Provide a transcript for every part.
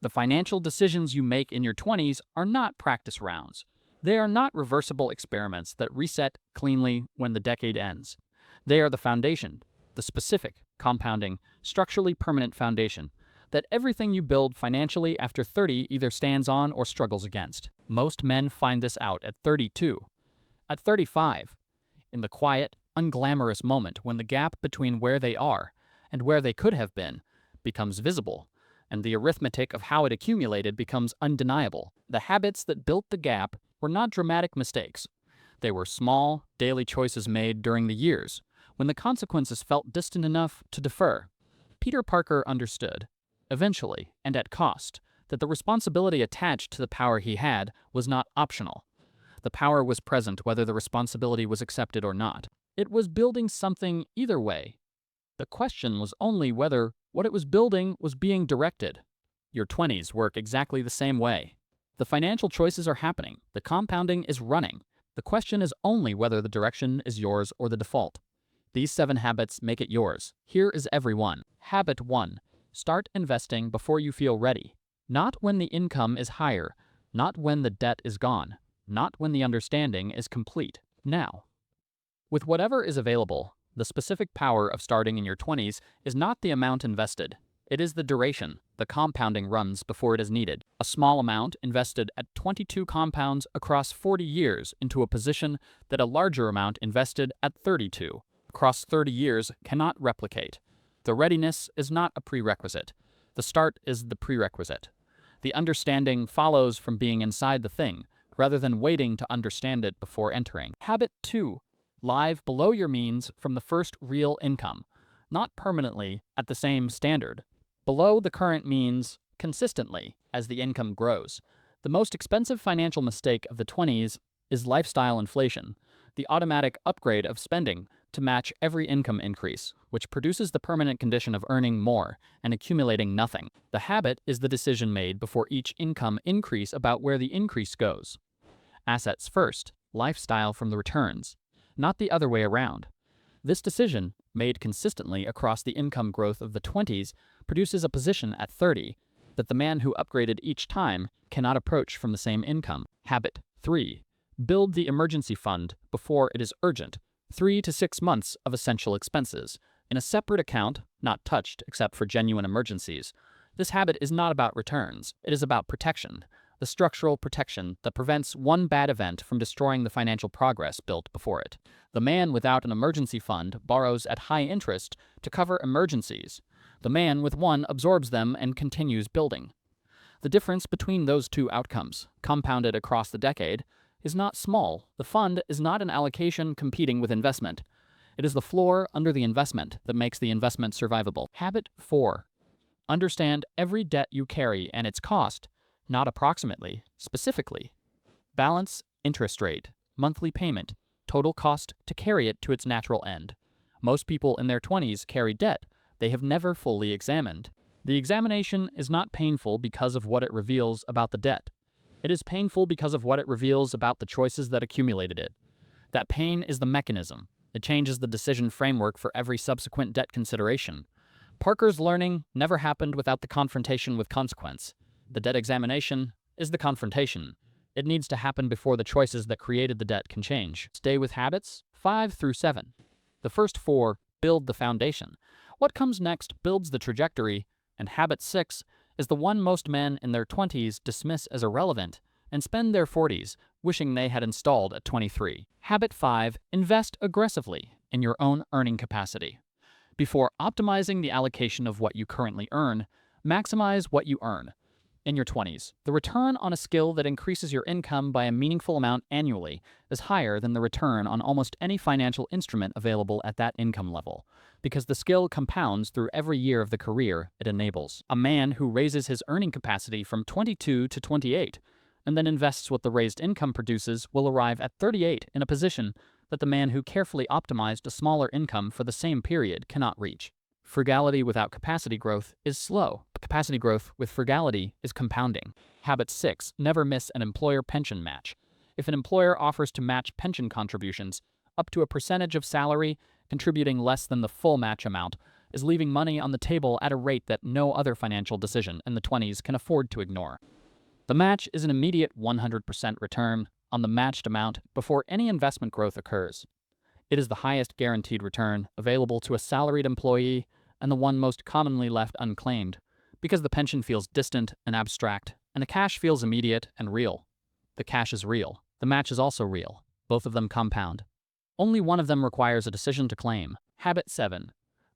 The financial decisions you make in your 20s are not practice rounds. They are not reversible experiments that reset cleanly when the decade ends. They are the foundation, the specific, compounding, structurally permanent foundation that everything you build financially after 30 either stands on or struggles against. Most men find this out at 32. At 35, in the quiet, unglamorous moment when the gap between where they are and where they could have been becomes visible, and the arithmetic of how it accumulated becomes undeniable. The habits that built the gap were not dramatic mistakes. They were small, daily choices made during the years, when the consequences felt distant enough to defer. Peter Parker understood, eventually and at cost, that the responsibility attached to the power he had was not optional. The power was present whether the responsibility was accepted or not. It was building something either way. The question was only whether what it was building was being directed. Your 20s work exactly the same way. The financial choices are happening. The compounding is running. The question is only whether the direction is yours or the default. These 7 habits make it yours. Here is every one. Habit 1. Start investing before you feel ready. Not when the income is higher. Not when the debt is gone. Not when the understanding is complete. Now. With whatever is available, the specific power of starting in your 20s is not the amount invested. It is the duration. The compounding runs before it is needed. A small amount invested at 22 compounds across 40 years into a position that a larger amount invested at 32 across 30 years cannot replicate. The readiness is not a prerequisite. The start is the prerequisite. The understanding follows from being inside the thing, rather than waiting to understand it before entering. Habit 2. Live below your means from the first real income, not permanently at the same standard. Below the current means consistently as the income grows. The most expensive financial mistake of the 20s is lifestyle inflation, the automatic upgrade of spending to match every income increase, which produces the permanent condition of earning more and accumulating nothing. The habit is the decision made before each income increase about where the increase goes. Assets first, lifestyle from the returns, not the other way around. This decision, made consistently across the income growth of the 20s, produces a position at 30 that the man who upgraded each time cannot approach from the same income. Habit 3. Build the emergency fund before it is urgent. 3 to 6 months of essential expenses in a separate account, not touched except for genuine emergencies. This habit is not about returns. It is about protection, the structural protection that prevents one bad event from destroying the financial progress built before it. The man without an emergency fund borrows at high interest to cover emergencies. The man with one absorbs them and continues building. The difference between those two outcomes, compounded across the decade, is not small. The fund is not an allocation competing with investment. It is the floor under the investment that makes the investment survivable. Habit 4. Understand every debt you carry and its cost, not approximately, specifically. Balance, interest rate, monthly payment, total cost to carry it to its natural end. Most people in their 20s carry debt they have never fully examined. The examination is not painful because of what it reveals about the debt. It is painful because of what it reveals about the choices that accumulated it. That pain is the mechanism. It changes the decision framework for every subsequent debt consideration. Parker's learning never happened without the confrontation with consequence. The debt examination is the confrontation. It needs to happen before the choices that created the debt can change. Stay with habits 5 through 7. The first 4 build the foundation. What comes next builds the trajectory, and habit 6 is the one most men in their 20s dismiss as irrelevant and spend their 40s wishing they had installed at 23. Habit 5. Invest aggressively in your own earning capacity. Before optimizing the allocation of what you currently earn, maximize what you earn. In your 20s, the return on a skill that increases your income by a meaningful amount annually is higher than the return on almost any financial instrument available at that income level, because the skill compounds through every year of the career it enables. A man who raises his earning capacity from 22 to 28 and then invests what the raised income produces will arrive at 38 in a position that the man who carefully optimized a smaller income for the same period cannot reach. Frugality without capacity growth is slow. Capacity growth with frugality is compounding. Habit 6. Never miss an employer pension match. If an employer offers to match pension contributions up to a percentage of salary, contributing less than the full match amount, is leaving money on the table at a rate that no other financial decision in the 20s can afford to ignore. The match is an immediate 100% return on the matched amount before any investment growth occurs. It is the highest guaranteed return available to a salaried employee and the one most commonly left unclaimed, because the pension feels distant and abstract, and the cash feels immediate and real. The cash is real. The match is also real. Both of them compound. Only one of them requires a decision to claim. Habit 7.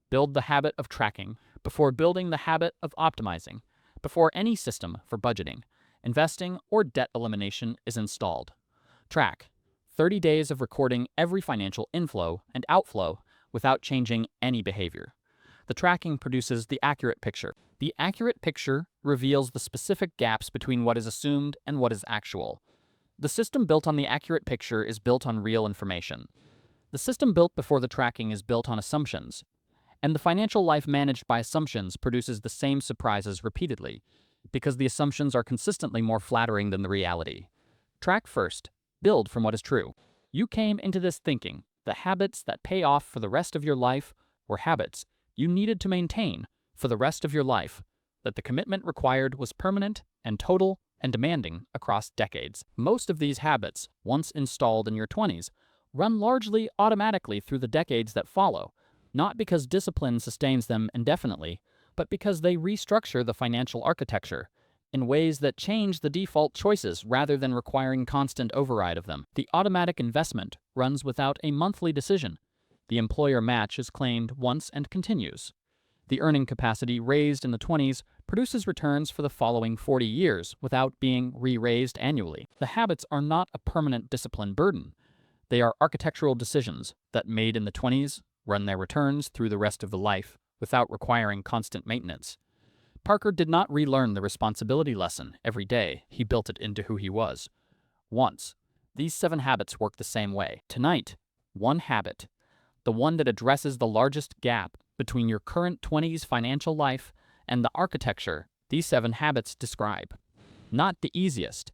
Build the habit of tracking before building the habit of optimizing, before any system for budgeting, investing, or debt elimination is installed. Track. 30 days of recording every financial inflow and outflow without changing any behavior. The tracking produces the accurate picture. The accurate picture reveals the specific gaps between what is assumed and what is actual. The system built on the accurate picture is built on real information. The system built before the tracking is built on assumptions. And the financial life managed by assumptions produces the same surprises repeatedly, because the assumptions are consistently more flattering than the reality. Track first. Build from what is true. You came into this thinking the habits that pay off for the rest of your life were habits you needed to maintain for the rest of your life, that the commitment required was permanent and total and demanding across decades. Most of these habits, once installed in your 20s, run largely automatically through the decades that follow, not because discipline sustains them indefinitely, but because they restructure the financial architecture in ways that change the default choices rather than requiring constant override of them. The automatic investment runs without a monthly decision. The employer match is claimed once and continues. The earning capacity raised in the 20s produces returns for the following 40 years without being re-raised annually. The habits are not a permanent discipline burden. They are architectural decisions that, made in the 20s, run their returns through the rest of the life without requiring constant maintenance. Parker did not relearn the responsibility lesson every day. He built it into who he was. Once. These 7 habits work the same way. Tonight, one habit, the one that addresses the largest gap between your current 20s financial life and the architecture these 7 habits describe. Not the easiest,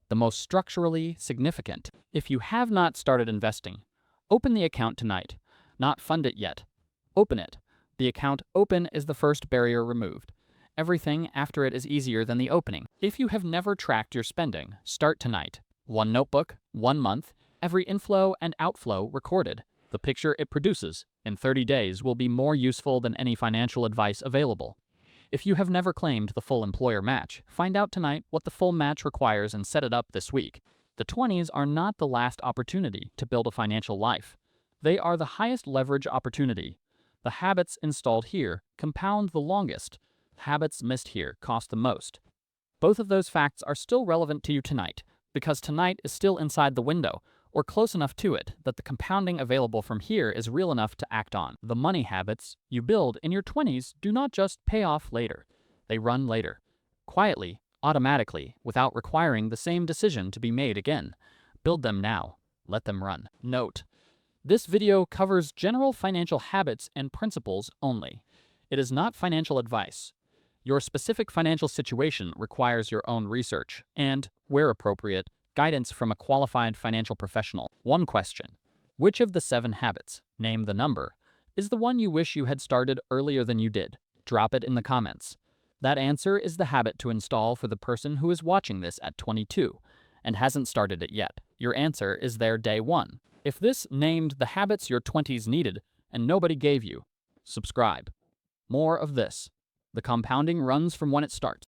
the most structurally significant. If you have not started investing, open the account tonight. Not fund it yet. Open it. The account open is the first barrier removed. Everything after it is easier than the opening. If you have never tracked your spending, start tonight. 1 notebook, 1 month, every inflow and outflow recorded. The picture it produces in 30 days will be more useful than any financial advice available. If you have never claimed the full employer match, find out tonight what the full match requires and set it up this week. The 20s are not the last opportunity to build a financial life. They are the highest leverage opportunity. The habits installed here compound the longest. Habits missed here cost the most. Both of those facts are still relevant to you tonight, because tonight is still inside the window, or close enough to it that the compounding available from here is real enough to act on. The money habits you build in your 20s do not just pay off later. They run later, quietly, automatically, without requiring the same decision to be made again. Build them now. Let them run. Note: this video covers general financial habits and principles only. It is not financial advice. Your specific financial situation requires your own research and, where appropriate, guidance from a qualified financial professional. One question: which of the 7 habits, name the number, is the one you wish you had started earlier than you did? Drop it in the comments. That answer is the habit to install for the person who is watching this at 22 and hasn't started it yet. Your answer is there day 1. If this named the habits your 20s needed and nobody gave you, subscribe. More of this. The compounding runs from when it starts.